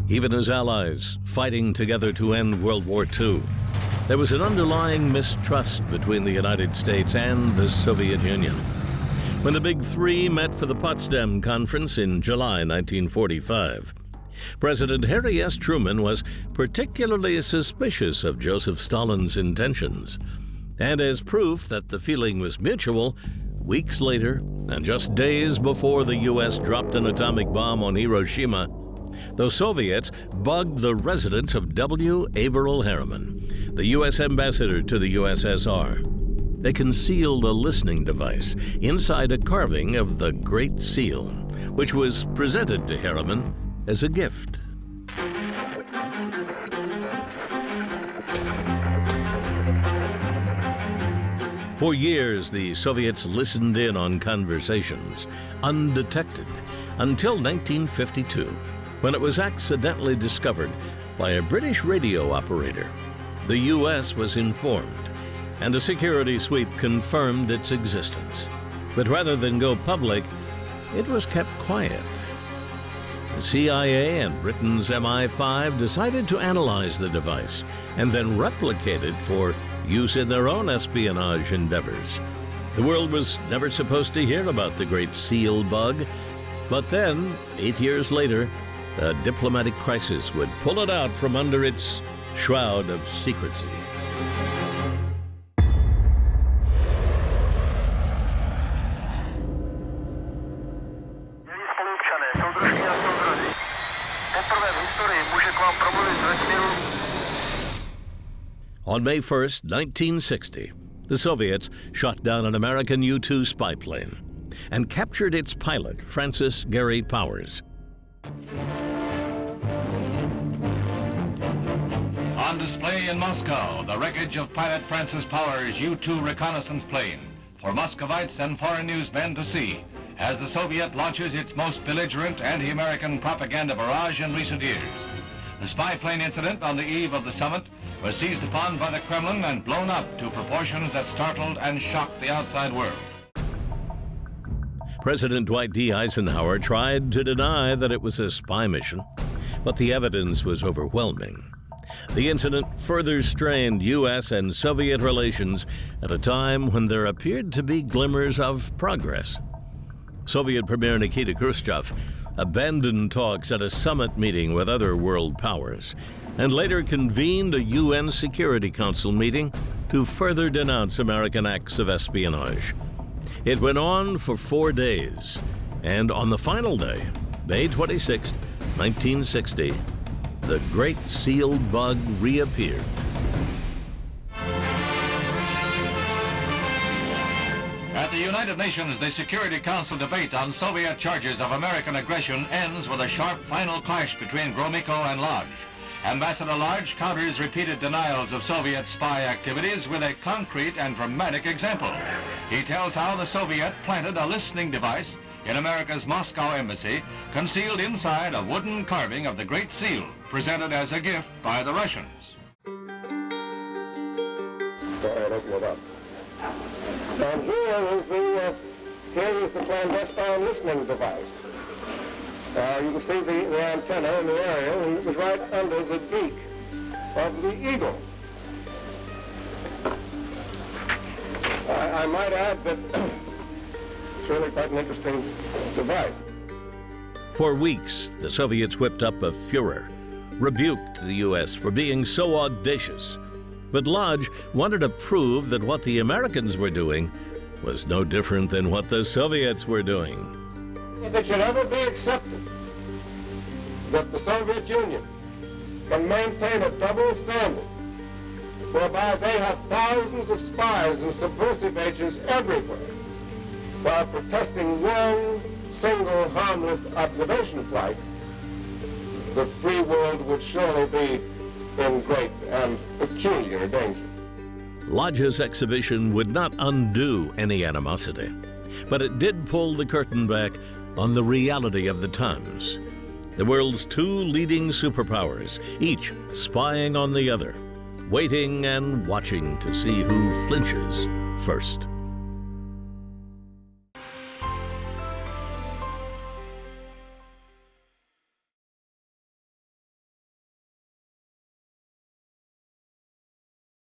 even as allies fighting together to end World War II. There was an underlying mistrust between the United States and the Soviet Union. When the Big Three met for the Potsdam Conference in July 1945, President Harry S. Truman was particularly suspicious of Joseph Stalin's intentions. And as proof that the feeling was mutual, weeks later, and just days before the U.S. dropped an atomic bomb on Hiroshima, the Soviets bugged the residence of W. Averill Harriman, the U.S. ambassador to the U.S.S.R. They concealed a listening device inside a carving of the Great Seal, which was presented to Harriman as a gift. For years, the Soviets listened in on conversations, undetected, until 1952, when it was accidentally discovered by a British radio operator. The U.S. was informed, and a security sweep confirmed its existence. But rather than go public, it was kept quiet. The CIA and Britain's MI5 decided to analyze the device and then replicate it for use in their own espionage endeavors. The world was never supposed to hear about the Great Seal bug, but then, 8 years later, a diplomatic crisis would pull it out from under its shroud of secrecy. On May 1st, 1960, the Soviets shot down an American U-2 spy plane and captured its pilot, Francis Gary Powers. On display in Moscow, the wreckage of pilot Francis Powers' U-2 reconnaissance plane for Muscovites and foreign newsmen to see as the Soviet launches its most belligerent anti-American propaganda barrage in recent years. The spy plane incident on the eve of the summit was seized upon by the Kremlin and blown up to proportions that startled and shocked the outside world. President Dwight D. Eisenhower tried to deny that it was a spy mission, but the evidence was overwhelming. The incident further strained U.S. and Soviet relations at a time when there appeared to be glimmers of progress. Soviet Premier Nikita Khrushchev abandoned talks at a summit meeting with other world powers and later convened a UN Security Council meeting to further denounce American acts of espionage. It went on for 4 days, and on the final day, May 26, 1960, the Great Seal bug reappeared. At the United Nations, the Security Council debate on Soviet charges of American aggression ends with a sharp final clash between Gromyko and Lodge. Ambassador Lodge counters repeated denials of Soviet spy activities with a concrete and dramatic example. He tells how the Soviet planted a listening device in America's Moscow embassy, concealed inside a wooden carving of the Great Seal, presented as a gift by the Russians. Go ahead, open it up. And here is the clandestine listening device. You can see the antenna in the area, and it was right under the beak of the eagle. I might add that it's really quite an interesting device. For weeks, the Soviets whipped up a furor, rebuked the U.S. for being so audacious. But Lodge wanted to prove that what the Americans were doing was no different than what the Soviets were doing. It should ever be accepted that the Soviet Union can maintain a double standard whereby they have thousands of spies and subversive agents everywhere while protesting one single harmless observation flight. The free world would surely be in great and peculiar danger. Lodge's exhibition would not undo any animosity, but it did pull the curtain back on the reality of the times. The world's two leading superpowers, each spying on the other, waiting and watching to see who flinches first.